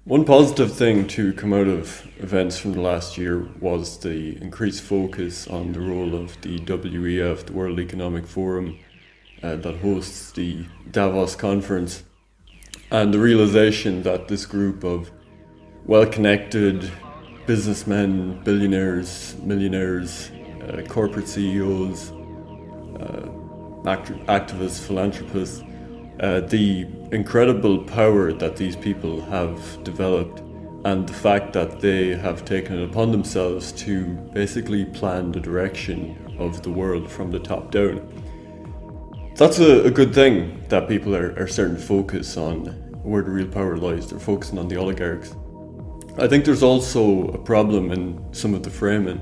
One positive thing to come out of events from the last year was the increased focus on the role of the WEF, the World Economic Forum, that hosts the Davos conference, and the realization that this group of well-connected businessmen, billionaires, millionaires, corporate CEOs, activists, philanthropists, the incredible power that these people have developed, and the fact that they have taken it upon themselves to basically plan the direction of the world from the top down. That's a good thing, that people are starting to focus on where the real power lies. They're focusing on the oligarchs. I think there's also a problem in some of the framing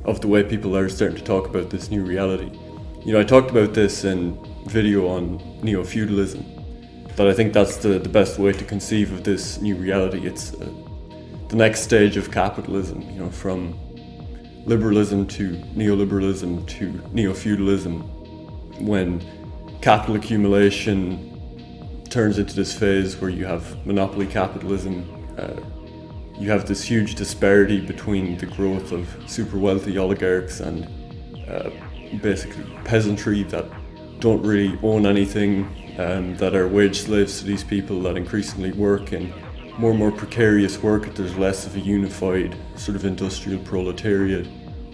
of the way people are starting to talk about this new reality. I talked about this in video on neo-feudalism, that I think that's the best way to conceive of this new reality. It's the next stage of capitalism, from liberalism to neoliberalism to neo-feudalism, when capital accumulation turns into this phase where you have monopoly capitalism. You have this huge disparity between the growth of super wealthy oligarchs and basically peasantry that don't really own anything, that are wage slaves to these people, that increasingly work in more and more precarious work. There's less of a unified sort of industrial proletariat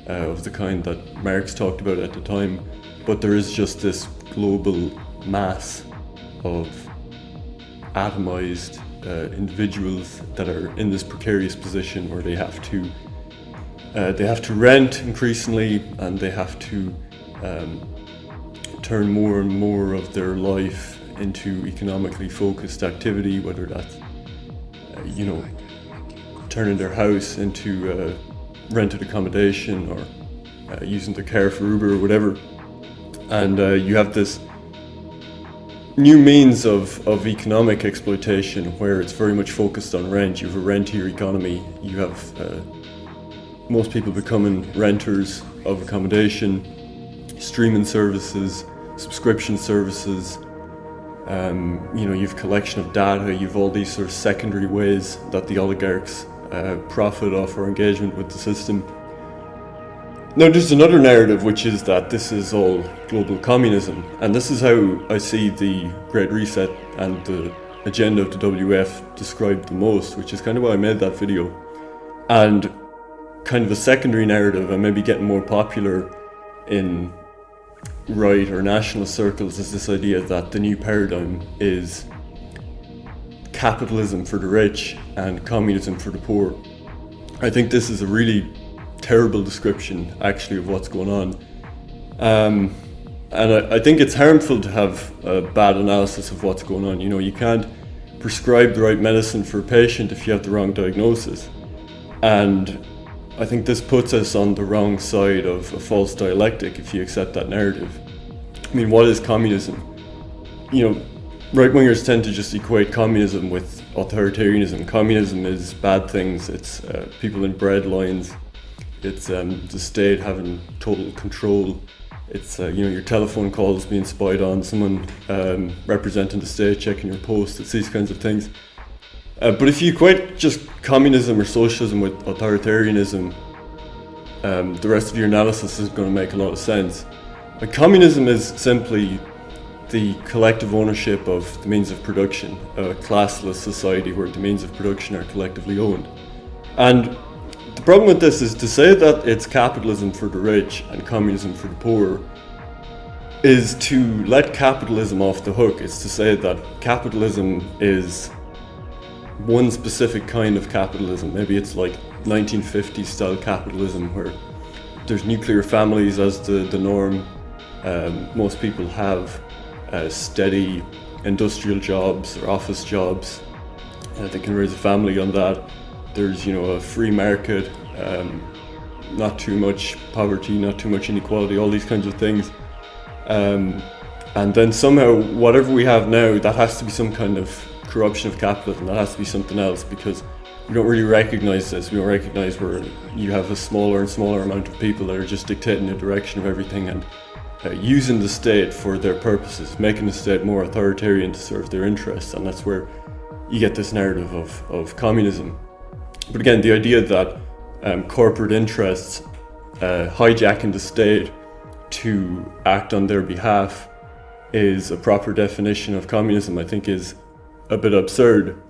of the kind that Marx talked about at the time, but there is just this global mass of atomized individuals that are in this precarious position where they have to rent increasingly, and they have to turn more and more of their life into economically focused activity, whether that's turning their house into rented accommodation, or using the car for Uber or whatever. And you have this new means of economic exploitation where it's very much focused on rent. You have a rentier economy. You have most people becoming renters of accommodation, streaming services, subscription services. You've collection of data. You've all these sort of secondary ways that the oligarchs profit off our engagement with the system. Now, there's another narrative, which is that this is all global communism, and this is how I see the Great Reset and the agenda of the WEF described the most, which is kind of why I made that video. And kind of a secondary narrative, and maybe getting more popular in right or nationalist circles, is this idea that the new paradigm is capitalism for the rich and communism for the poor. I think this is a really terrible description, actually, of what's going on. And I think it's harmful to have a bad analysis of what's going on. You can't prescribe the right medicine for a patient if you have the wrong diagnosis. And I think this puts us on the wrong side of a false dialectic if you accept that narrative. I mean, what is communism? Right-wingers tend to just equate communism with authoritarianism. Communism is bad things. It's people in bread lines. It's the state having total control. It's your telephone calls being spied on, someone representing the state checking your post. It's these kinds of things. But if you equate just communism or socialism with authoritarianism, the rest of your analysis isn't going to make a lot of sense. Communism is simply the collective ownership of the means of production, a classless society where the means of production are collectively owned. And the problem with this is to say that it's capitalism for the rich and communism for the poor is to let capitalism off the hook. It's to say that capitalism is one specific kind of capitalism. Maybe it's like 1950s style capitalism where there's nuclear families as the norm. Most people have steady industrial jobs or office jobs. They can raise a family on that. There's a free market, not too much poverty, not too much inequality, all these kinds of things. And then somehow whatever we have now, that has to be some kind of corruption of capitalism. That has to be something else, because we don't really recognize this. We don't recognize where you have a smaller and smaller amount of people that are just dictating the direction of everything and using the state for their purposes, making the state more authoritarian to serve their interests. And that's where you get this narrative of communism. But again, the idea that corporate interests hijacking the state to act on their behalf is a proper definition of communism, I think is a bit absurd.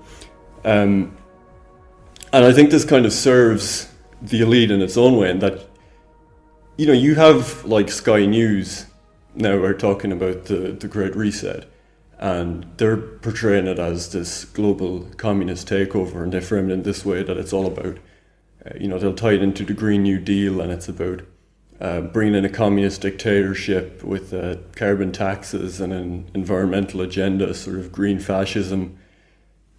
And I think this kind of serves the elite in its own way, in that, you know, you have like Sky News now are talking about the Great Reset, and they're portraying it as this global communist takeover, and they frame it in this way that it's all about, they'll tie it into the Green New Deal, and it's about bringing in a communist dictatorship with carbon taxes and an environmental agenda, sort of green fascism.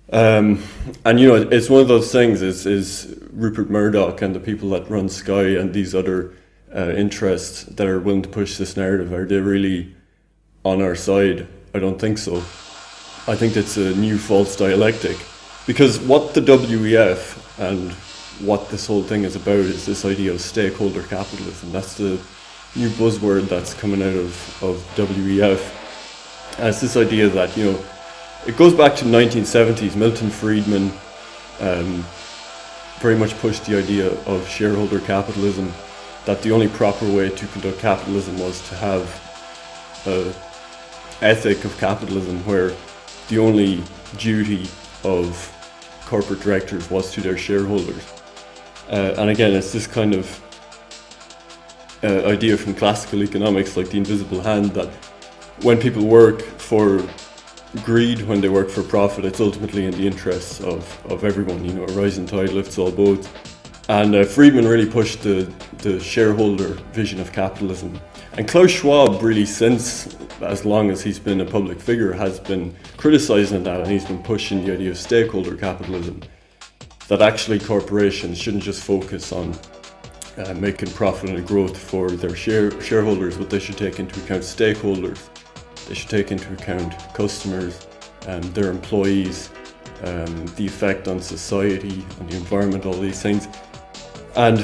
And it's one of those things is Rupert Murdoch and the people that run Sky and these other interests that are willing to push this narrative, are they really on our side? I don't think so. I think it's a new false dialectic, because what the WEF and what this whole thing is about is this idea of stakeholder capitalism. That's the new buzzword that's coming out of WEF. And it's this idea that, it goes back to the 1970s. Milton Friedman very much pushed the idea of shareholder capitalism, that the only proper way to conduct capitalism was to have an ethic of capitalism where the only duty of corporate directors was to their shareholders. And again, it's this kind of idea from classical economics, like the invisible hand, that when people work for greed, when they work for profit, it's ultimately in the interests of everyone. A rising tide lifts all boats. And Friedman really pushed the shareholder vision of capitalism. And Klaus Schwab really, since as long as he's been a public figure, has been criticizing that, and he's been pushing the idea of stakeholder capitalism, that actually corporations shouldn't just focus on making profit and growth for their shareholders, but they should take into account stakeholders. They should take into account customers, their employees, the effect on society, on the environment, all these things. And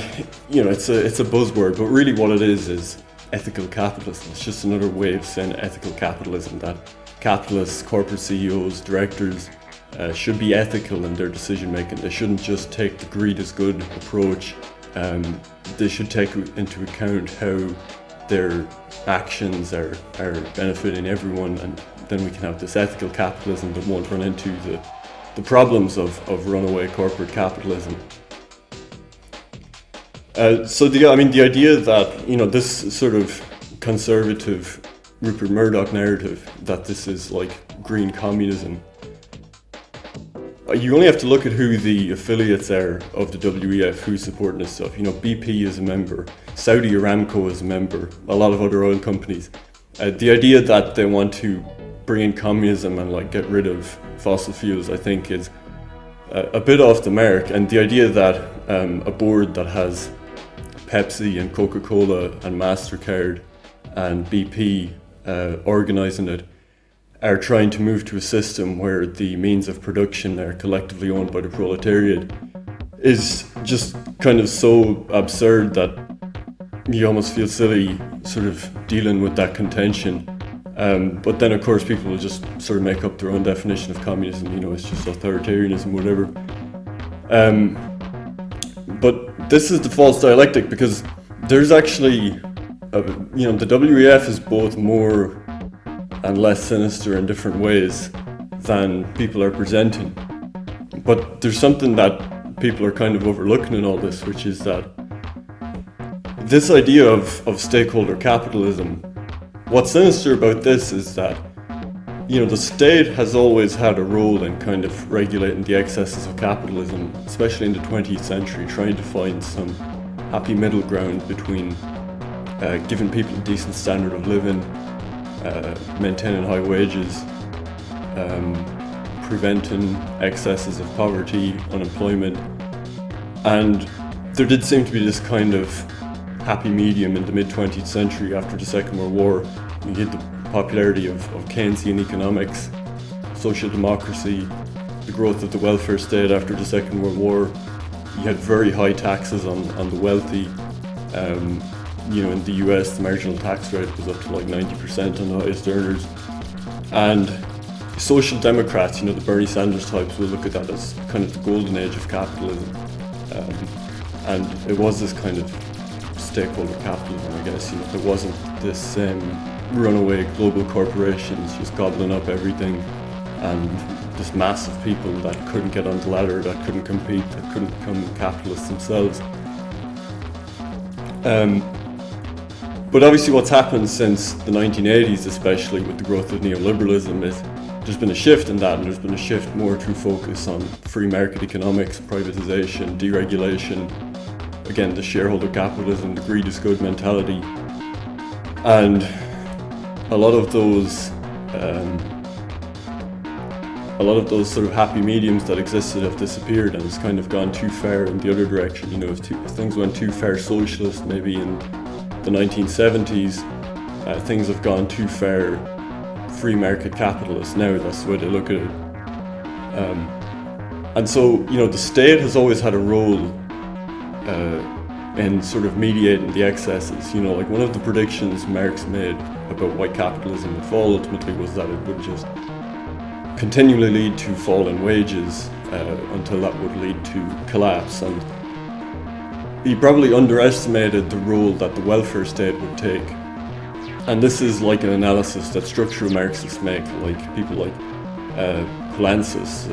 it's a buzzword, but really what it is ethical capitalism. It's just another way of saying ethical capitalism, that capitalists, corporate CEOs, directors should be ethical in their decision making. They shouldn't just take the greed is good approach. They should take into account how their actions are benefiting everyone, and then we can have this ethical capitalism that won't run into the problems of runaway corporate capitalism. So the idea that this sort of conservative Rupert Murdoch narrative, that this is like green communism, you only have to look at who the affiliates are of the WEF, who's supporting this stuff. BP is a member, Saudi Aramco is a member, a lot of other oil companies. The idea that they want to bring in communism and get rid of fossil fuels, I think, is a bit off the mark. And the idea that a board that has Pepsi and Coca-Cola and MasterCard and BP organising it are trying to move to a system where the means of production are collectively owned by the proletariat is just kind of so absurd that you almost feel silly sort of dealing with that contention. But then of course people will just sort of make up their own definition of communism, it's just authoritarianism, whatever. But this is the false dialectic, because there's actually, the WEF is both more and less sinister in different ways than people are presenting. But there's something that people are kind of overlooking in all this, which is that this idea of stakeholder capitalism, what's sinister about this is that, the state has always had a role in kind of regulating the excesses of capitalism, especially in the 20th century, trying to find some happy middle ground between giving people a decent standard of living, maintaining high wages, preventing excesses of poverty, unemployment. And there did seem to be this kind of happy medium in the mid-20th century after the Second World War. You had the popularity of Keynesian economics, social democracy, the growth of the welfare state after the Second World War. You had very high taxes on the wealthy. In the US, the marginal tax rate was up to 90% on the highest earners. And social democrats, the Bernie Sanders types, will look at that as kind of the golden age of capitalism. And it was this kind of stakeholder capitalism, I guess. There wasn't this runaway global corporations just gobbling up everything, and this mass of people that couldn't get on the ladder, that couldn't compete, that couldn't become capitalists themselves. But obviously what's happened since the 1980s, especially with the growth of neoliberalism, is there's been a shift in that, and there's been a shift more to focus on free market economics, privatization, deregulation, again, the shareholder capitalism, the greed is good mentality. And a lot of those sort of happy mediums that existed have disappeared, and it's kind of gone too far in the other direction. If things went too far socialist, maybe in the 1970s, things have gone too far free market capitalist now. That's the way they look at it. And so, the state has always had a role in sort of mediating the excesses. Like one of the predictions Marx made about why capitalism would fall ultimately was that it would just continually lead to fall in wages until that would lead to collapse. And he probably underestimated the role that the welfare state would take. And this is like an analysis that structural Marxists make, like people like Poulantzas,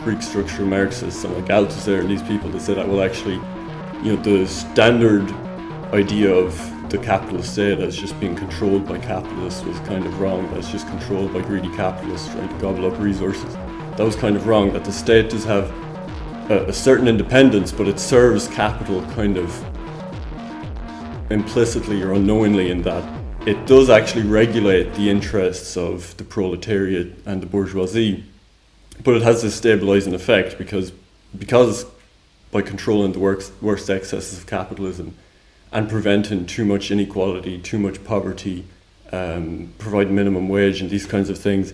Greek structural Marxists, and like Althusser, and these people, they say that, well, actually, the standard idea of the capitalist state as just being controlled by capitalists was kind of wrong. That's just controlled by greedy capitalists trying to gobble up resources. That was kind of wrong, that the state does have a certain independence, but it serves capital kind of implicitly or unknowingly, in that it does actually regulate the interests of the proletariat and the bourgeoisie, but it has this stabilizing effect because by controlling the worst excesses of capitalism and preventing too much inequality, too much poverty, provide minimum wage and these kinds of things,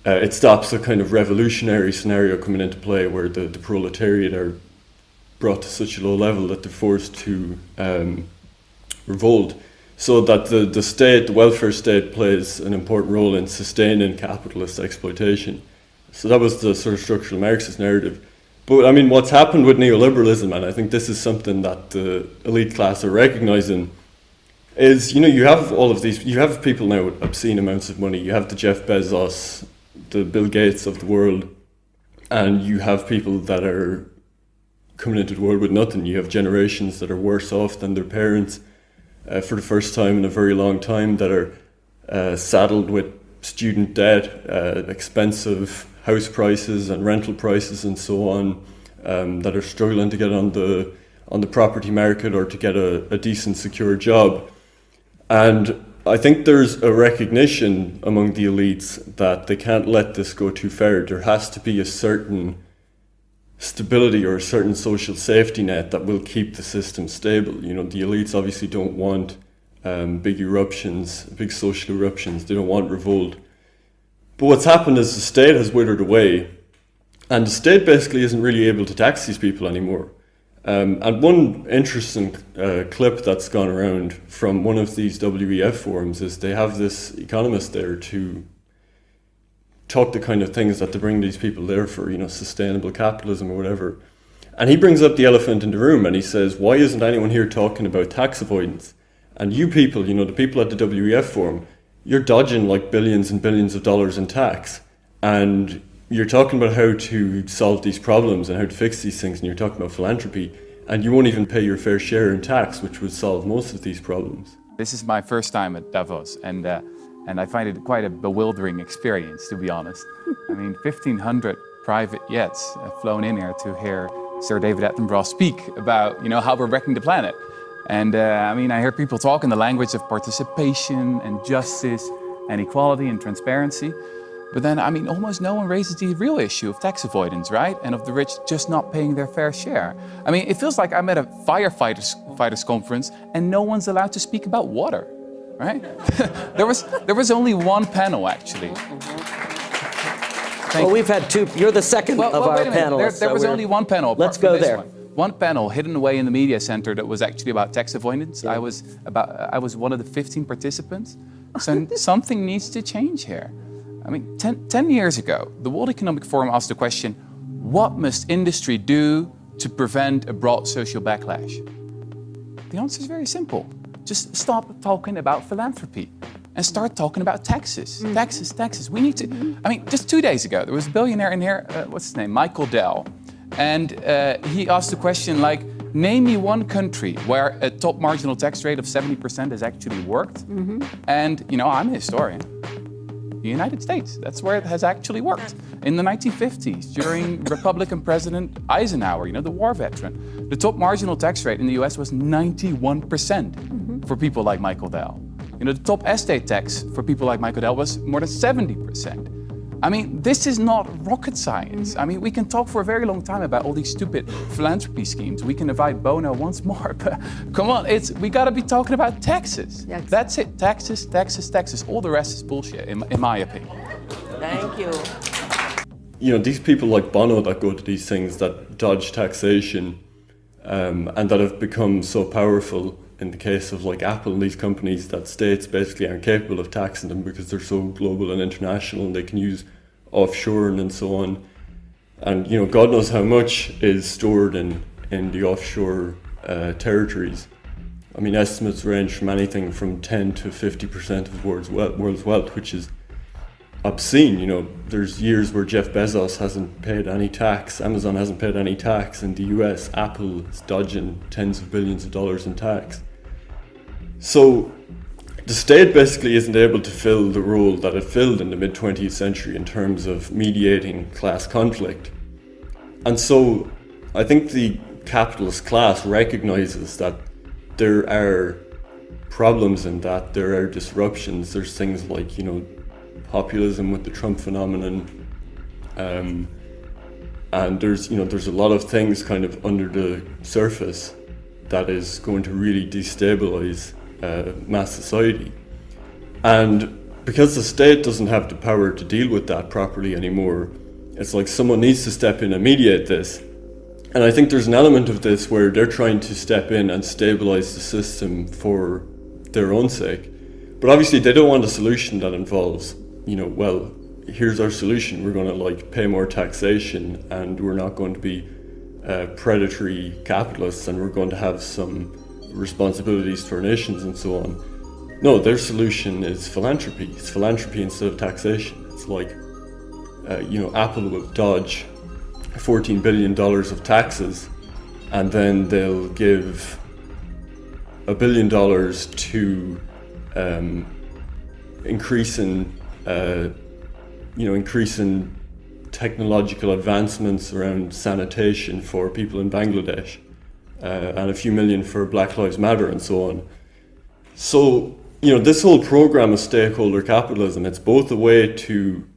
it stops a kind of revolutionary scenario coming into play where the proletariat are brought to such a low level that they're forced to revolt. So that the state, the welfare state, plays an important role in sustaining capitalist exploitation. So that was the sort of structural Marxist narrative. But I mean, what's happened with neoliberalism, and I think this is something that the elite class are recognizing, is, you have all of these, you have people now with obscene amounts of money. You have the Jeff Bezos, the Bill Gates of the world, and you have people that are coming into the world with nothing. You have generations that are worse off than their parents for the first time in a very long time, that are saddled with student debt, expensive house prices and rental prices and so on, that are struggling to get on the property market or to get a decent, secure job. And I think there's a recognition among the elites that they can't let this go too far. There has to be a certain stability or a certain social safety net that will keep the system stable. The elites obviously don't want big eruptions, big social eruptions. They don't want revolt. But what's happened is the state has withered away, and the state basically isn't really able to tax these people anymore. And one interesting clip that's gone around from one of these WEF forums is they have this economist there to talk the kind of things that they bring these people there for, sustainable capitalism or whatever. And he brings up the elephant in the room and he says, why isn't anyone here talking about tax avoidance? And you people, the people at the WEF forum, you're dodging like billions and billions of dollars in tax. And you're talking about how to solve these problems and how to fix these things, and you're talking about philanthropy, and you won't even pay your fair share in tax, which would solve most of these problems. This is my first time at Davos, and I find it quite a bewildering experience, to be honest. I mean, 1,500 private jets have flown in here to hear Sir David Attenborough speak about, how we're wrecking the planet. And I hear people talk in the language of participation and justice and equality and transparency. But then, almost no one raises the real issue of tax avoidance, right? And of the rich just not paying their fair share. It feels like I'm at a firefighters conference and no one's allowed to speak about water, right? there was only one panel, actually. Well, we've had two. You're the second of our panelists. There was only one panel. Let's go there. One panel hidden away in the media center that was actually about tax avoidance. Yeah. I was one of the 15 participants. So something needs to change here. I mean, 10 years ago, the World Economic Forum asked the question, what must industry do to prevent a broad social backlash? The answer is very simple. Just stop talking about philanthropy and start talking about taxes. Taxes. We need to, I mean, just 2 days ago, there was a billionaire in here, what's his name, Michael Dell. And he asked the question like, name me one country where a top marginal tax rate of 70% has actually worked. And, you know, I'm a historian. The United States, that's where it has actually worked. In the 1950s, during Republican President Eisenhower, you know, the war veteran, the top marginal tax rate in the US was 91% for people like Michael Dell. You know, the top estate tax for people like Michael Dell was more than 70%. I mean, this is not rocket science. I mean, we can talk for a very long time about all these stupid philanthropy schemes. We can invite Bono once more, but come on, we gotta be talking about taxes. Yes. That's it, taxes. All the rest is bullshit, in my opinion. Thank you. You know, these people like Bono that go to these things that dodge taxation and that have become so powerful in the case of like Apple and these companies that states basically aren't capable of taxing them because they're so global and international and they can use offshoring and so on. And, you know, God knows how much is stored in the offshore territories. I mean, estimates range from anything from 10 to 50% of the world's wealth, which is obscene. You know, there's years where Jeff Bezos hasn't paid any tax, Amazon hasn't paid any tax in the US, Apple is dodging tens of billions of dollars in tax. So the state basically isn't able to fill the role that it filled in the mid-20th century in terms of mediating class conflict. And so I think the capitalist class recognizes that there are problems in that, there are disruptions, there's things like, you know, populism with the Trump phenomenon, and there's a lot of things kind of under the surface that is going to really destabilize mass society. And because the state doesn't have the power to deal with that properly anymore, it's like someone needs to step in and mediate this. And I think there's an element of this where they're trying to step in and stabilize the system for their own sake. But obviously they don't want a solution that involves, you know, well, here's our solution, we're going to like pay more taxation and we're not going to be predatory capitalists and we're going to have some responsibilities for nations and so on. No, their solution is philanthropy. It's philanthropy instead of taxation. It's like, you know, Apple will dodge $14 billion of taxes and then they'll give $1 billion to increasing technological advancements around sanitation for people in Bangladesh, and a few million for Black Lives Matter and so on. So, you know, this whole program of stakeholder capitalism, it's both a way to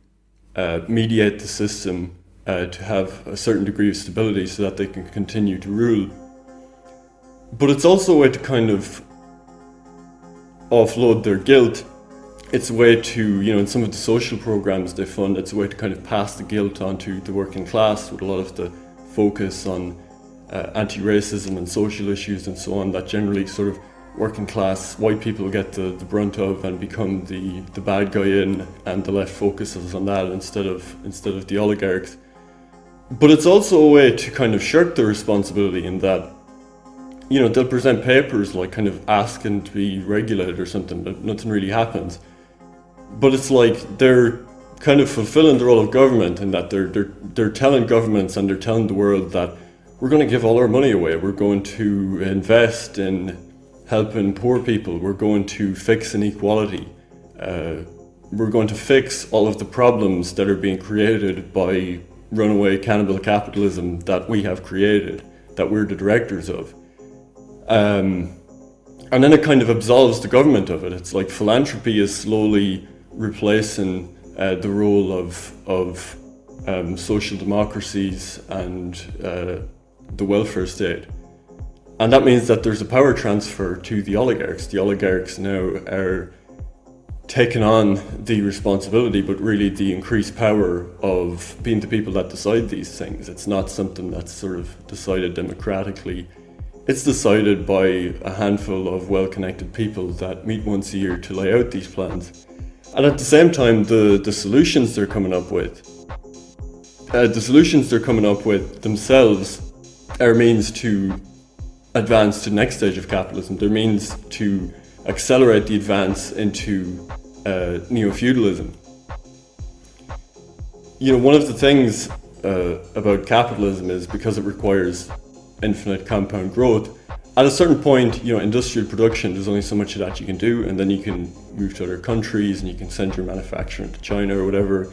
mediate the system to have a certain degree of stability so that they can continue to rule. But it's also a way to kind of offload their guilt. It's a way to, you know, in some of the social programs they fund, it's a way to kind of pass the guilt onto the working class with a lot of the focus on anti-racism and social issues and so on that generally sort of working class white people get the brunt of and become the bad guy in, and the left focuses on that instead of the oligarchs. But it's also a way to kind of shirk the responsibility in that, you know, they'll present papers like kind of asking to be regulated or something, but nothing really happens. But it's like they're kind of fulfilling the role of government in that they're telling governments and they're telling the world that we're going to give all our money away, we're going to invest in helping poor people, we're going to fix inequality, we're going to fix all of the problems that are being created by runaway cannibal capitalism that we have created, that we're the directors of. And then it kind of absolves the government of it. It's like philanthropy is slowly replacing the role of social democracies and the welfare state. And that means that there's a power transfer to the oligarchs. The oligarchs now are taking on the responsibility, but really the increased power of being the people that decide these things. It's not something that's sort of decided democratically. It's decided by a handful of well-connected people that meet once a year to lay out these plans. And at the same time, the solutions they're coming up with, themselves are means to advance to the next stage of capitalism. They're means to accelerate the advance into neo-feudalism. You know, one of the things about capitalism is because it requires infinite compound growth. At a certain point, you know, industrial production, there's only so much of that you can do, and then you can move to other countries and you can send your manufacturing to China or whatever.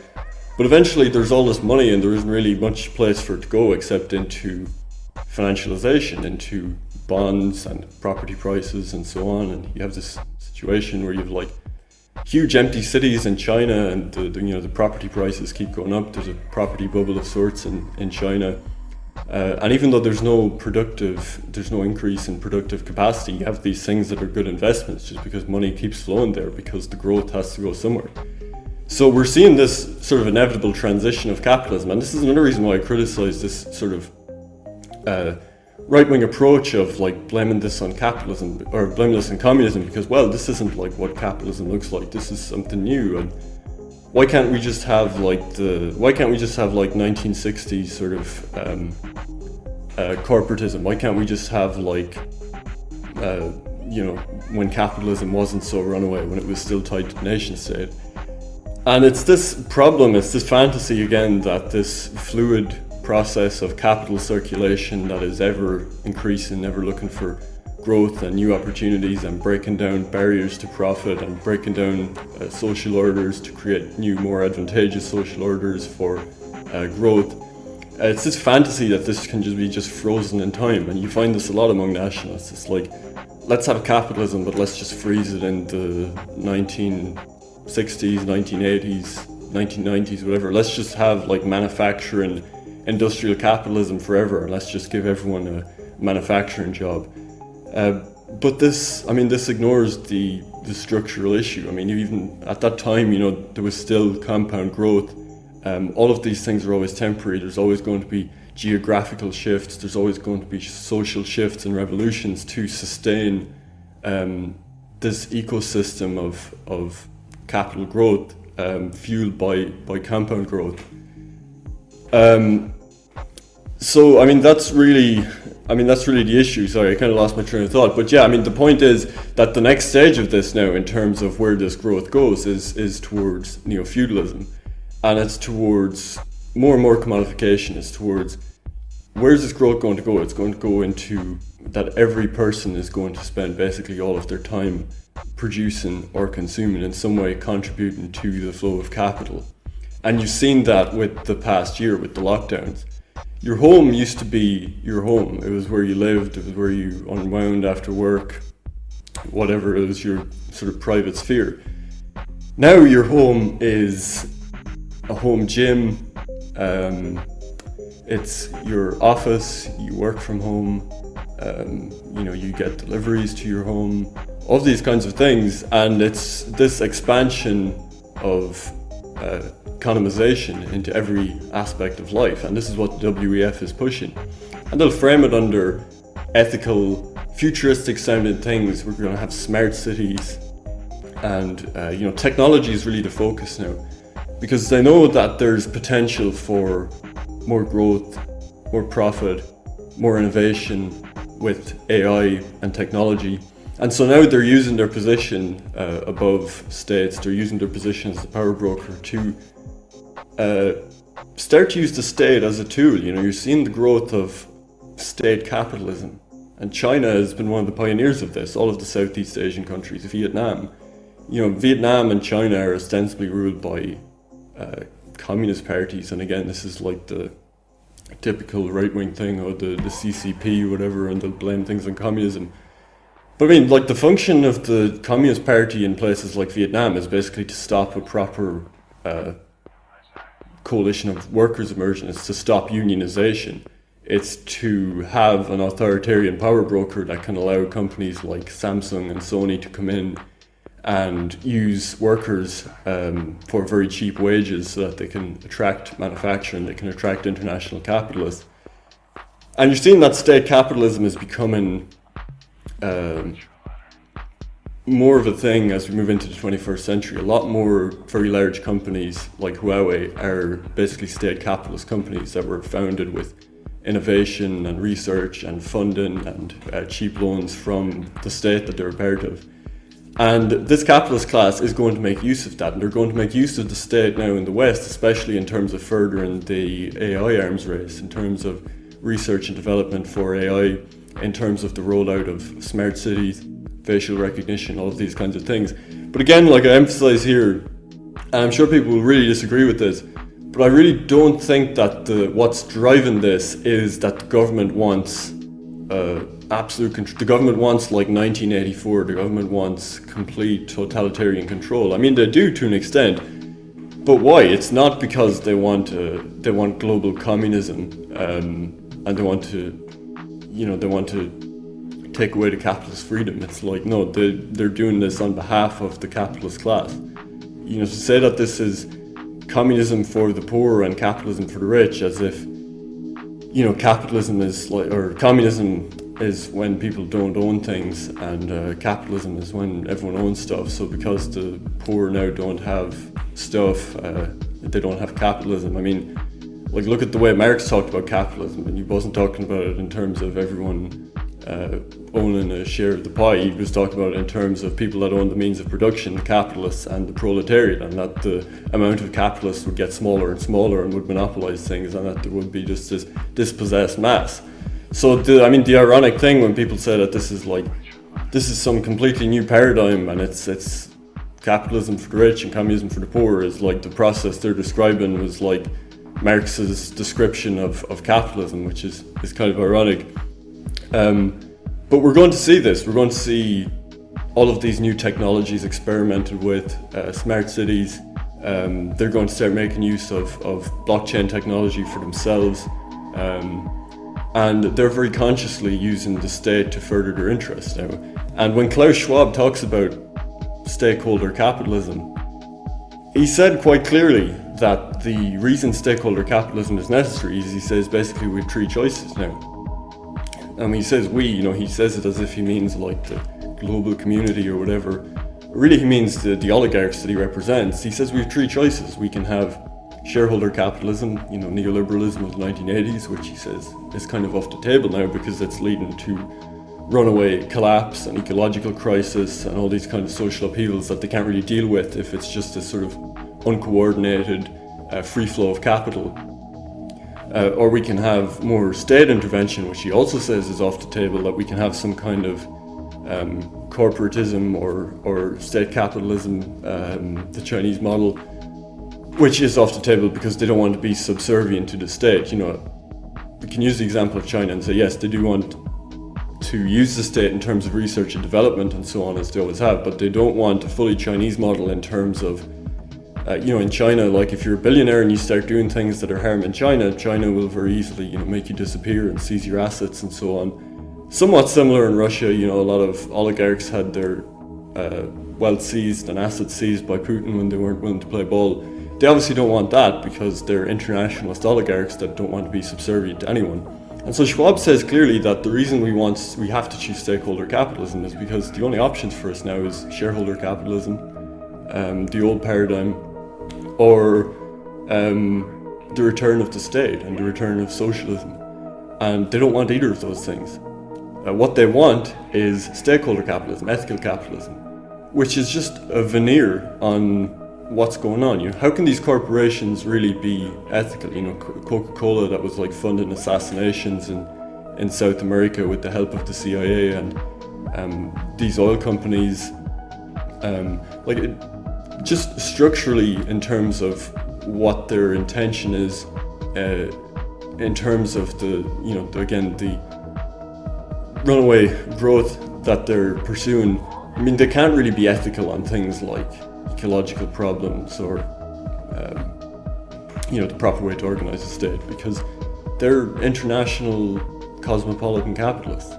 But eventually there's all this money and there isn't really much place for it to go except into financialization, into bonds and property prices and so on. And you have this situation where you have like huge empty cities in China, and the property prices keep going up. There's a property bubble of sorts in China. And even though there's no increase in productive capacity, you have these things that are good investments just because money keeps flowing there because the growth has to go somewhere. So we're seeing this sort of inevitable transition of capitalism, and this is another reason why I criticize this sort of right-wing approach of like blaming this on capitalism or blaming this on communism, because, well, this isn't like what capitalism looks like. This is something new, and why can't we just have like 1960s sort of corporatism? Why can't we just have like when capitalism wasn't so runaway, when it was still tied to the nation state? And it's this problem, it's this fantasy again, that this fluid process of capital circulation that is ever increasing, ever looking for growth and new opportunities and breaking down barriers to profit and breaking down social orders to create new, more advantageous social orders for growth. It's this fantasy that this can just be frozen in time, and you find this a lot among nationalists. It's like, let's have capitalism, but let's just freeze it in the 1960s, 1980s, 1990s, whatever. Let's just have like manufacturing, industrial capitalism forever, and let's just give everyone a manufacturing job. But this ignores the structural issue. I mean, even at that time, there was still compound growth. All of these things are always temporary. There's always going to be geographical shifts. There's always going to be social shifts and revolutions to sustain this ecosystem of capital growth fueled by compound growth. So that's really the issue. Sorry, I kind of lost my train of thought. But yeah, the point is that the next stage of this now, in terms of where this growth goes, is towards neo-feudalism. And it's towards more and more commodification. It's towards, where's this growth going to go? It's going to go into that every person is going to spend basically all of their time producing or consuming, in some way contributing to the flow of capital. And you've seen that with the past year, with the lockdowns. Your home used to be your home. It was where you lived, it was where you unwound after work, whatever, it was your sort of private sphere. Now your home is a home gym, it's your office, you work from home, you get deliveries to your home, all these kinds of things, and it's this expansion of economization into every aspect of life, and this is what the WEF is pushing. And they'll frame it under ethical, futuristic sounding things. We're going to have smart cities, and technology is really the focus now, because they know that there's potential for more growth, more profit, more innovation with AI and technology. And so now they're using their position above states, they're using their position as the power broker to start to use the state as a tool. You're seeing the growth of state capitalism, and China has been one of the pioneers of this. All of the Southeast Asian countries, Vietnam. Vietnam and China are ostensibly ruled by communist parties, and again, this is like the typical right-wing thing, or the CCP or whatever, and they'll blame things on communism. But the function of the Communist Party in places like Vietnam is basically to stop a proper coalition of workers emerging. It's to stop unionization. It's to have an authoritarian power broker that can allow companies like Samsung and Sony to come in and use workers for very cheap wages so that they can attract manufacturing, they can attract international capitalists. And you're seeing that state capitalism is becoming more of a thing as we move into the 21st century. A lot more very large companies like Huawei are basically state capitalist companies that were founded with innovation and research and funding and cheap loans from the state that they're a part of. And this capitalist class is going to make use of that, and they're going to make use of the state now in the West, especially in terms of furthering the AI arms race, in terms of research and development for AI, in terms of the rollout of smart cities, facial recognition, all of these kinds of things. But again, like I emphasize here, and I'm sure people will really disagree with this, but I really don't think that what's driving this is that the government wants absolute control. The government wants like 1984. The government wants complete totalitarian control. I mean, they do to an extent, but why? It's not because they want global communism, and they want to take away the capitalist freedom. It's like, no, they're doing this on behalf of the capitalist class. You know, to say that this is communism for the poor and capitalism for the rich, as if, you know, capitalism is like, or communism is when people don't own things, and capitalism is when everyone owns stuff. So because the poor now don't have stuff, they don't have capitalism. I mean, like, look at the way Marx talked about capitalism, and he wasn't talking about it in terms of everyone owning a share of the pie. He was talking about it in terms of people that own the means of production, the capitalists and the proletariat, and that the amount of capitalists would get smaller and smaller and would monopolize things, and that there would be just this dispossessed mass. So the ironic thing when people say that this is some completely new paradigm, and it's capitalism for the rich and communism for the poor, is like the process they're describing was like Marx's description of capitalism, which is kind of ironic. But we're going to see this. We're going to see all of these new technologies experimented with, smart cities. They're going to start making use of blockchain technology for themselves. And they're very consciously using the state to further their interests now. And when Klaus Schwab talks about stakeholder capitalism, he said quite clearly that the reason stakeholder capitalism is necessary is, he says, basically we have three choices now. He says we, you know, he says it as if he means like the global community or whatever. Really, he means the oligarchs that he represents. He says we have three choices. We can have shareholder capitalism, you know, neoliberalism of the 1980s, which he says is kind of off the table now because it's leading to runaway collapse and ecological crisis and all these kind of social upheavals that they can't really deal with if it's just this sort of uncoordinated free flow of capital. Or we can have more state intervention, which he also says is off the table, that we can have some kind of corporatism or state capitalism, the Chinese model, which is off the table because they don't want to be subservient to the state. You know, we can use the example of China and say, yes, they do want to use the state in terms of research and development and so on, as they always have, but they don't want a fully Chinese model in terms of, you know, in China, like if you're a billionaire and you start doing things that are harming China, China will very easily, you know, make you disappear and seize your assets and so on. Somewhat similar in Russia, you know, a lot of oligarchs had their wealth seized and assets seized by Putin when they weren't willing to play ball. They obviously don't want that because they're internationalist oligarchs that don't want to be subservient to anyone. And so Schwab says clearly that the reason we have to choose stakeholder capitalism is because the only options for us now is shareholder capitalism, the old paradigm, or the return of the state and the return of socialism. And they don't want either of those things. What they want is stakeholder capitalism, ethical capitalism, which is just a veneer on what's going on. You know, how can these corporations really be ethical? You know, Coca-Cola, that was like funding assassinations in South America with the help of the CIA, and these oil companies, just structurally in terms of what their intention is, in terms of the runaway growth that they're pursuing. I mean, they can't really be ethical on things like ecological problems or the proper way to organize a state, because they're international cosmopolitan capitalists.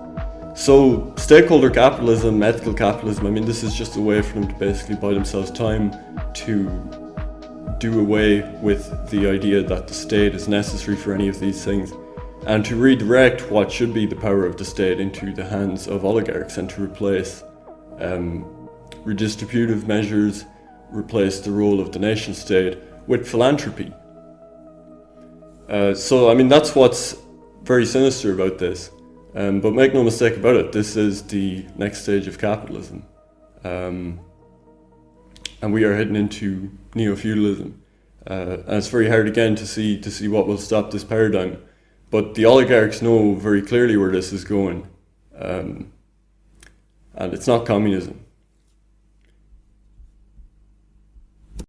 So stakeholder capitalism, ethical capitalism, I mean, this is just a way for them to basically buy themselves time to do away with the idea that the state is necessary for any of these things, and to redirect what should be the power of the state into the hands of oligarchs, and to replace redistributive measures replace the role of the nation state with philanthropy. So, I mean, that's what's very sinister about this. But make no mistake about it, this is the next stage of capitalism. And we are heading into neo-feudalism. And it's very hard again to see what will stop this paradigm. But the oligarchs know very clearly where this is going. And it's not communism.